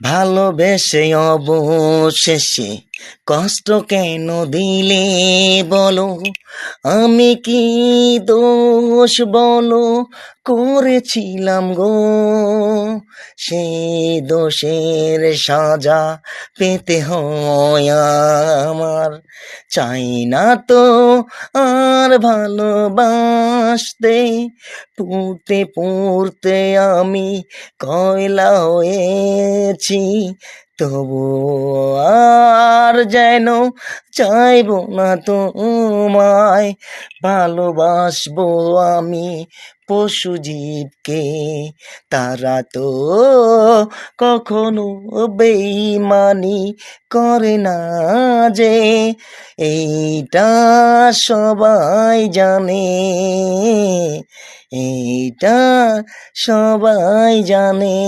ভালোবেসে অবশেষে কষ্ট কেন দিলে বলো, আমি কি দোষ বলো করেছিলাম গো, সেই দোষের সাজা পেতে হয় আমার। চাই না তো আর ভালোবাসতে, পুড়তে পুড়তে আমি কয়লা হয়েছি, তবু আর যেন চাইব না তোমায়, ভালোবাসবো আমি পশু জীবকে, তারা তো কখনো বেইমানি করে না যে, এইটা সবাই জানে, এইটা সবাই জানে।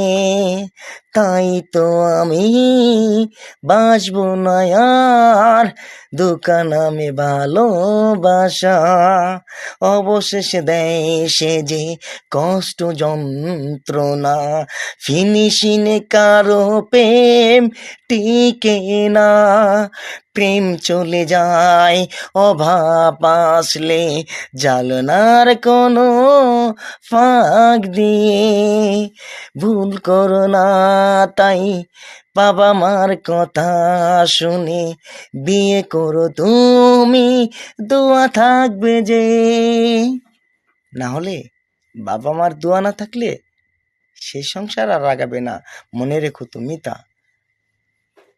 তাই তো আমি বাসবো না আর দোকান আমি ভালোবাসা, অবশেষে দেয় সে যে কষ্ট যন্ত্রণা, ফিনিশিনে কারো প্রেম টিকে না, প্রেম চলে যায় অভাব আসলে, জালনার কোনো ফাঁক দিয়ে, ভুল করো না তাই বাবা মার কথা শুনে, বিয়ে করো তুমি, দোয়া থাকবে যে। না হলে বাবা মার দোয়া না থাকলে সে সংসার আর আগাবে না, মনে রেখো তুমি তা।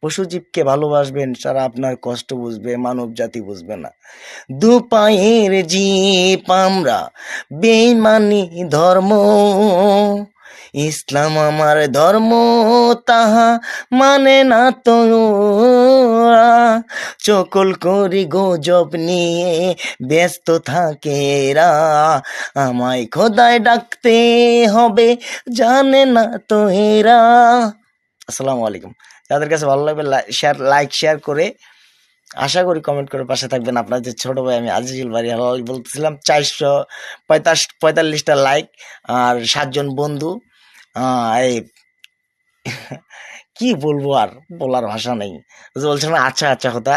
পশুজীবকে ভালোবাসবেন, সারা আপনার কষ্ট বুঝবে, মানব জাতি বুঝবে না। দু পায়ের জীব আমরা, বেঈমানি ধর্ম, ইসলাম আমার ধর্ম, তাহা মানে না তো ওরা, চকল করি গুজব নিয়ে ব্যস্ত থাকে এরা, আমায় খোদায় ডাকতে হবে জানে না তো এরা। আসসালামু আলাইকুম। যাদের কাছে ভালো লাগবে লাইক শেয়ার করে, আশা করি কমেন্ট করে পাশে থাকবেন। আপনাদের ছোট ভাই আমি আজিজুল বাড়ি হালাল বলতেছিলাম। 445টা লাইক আর 7 জন বন্ধু। এই কি বলবো, আর বলার ভাষা নেই। বলছেন আচ্ছা আচ্ছা কথা।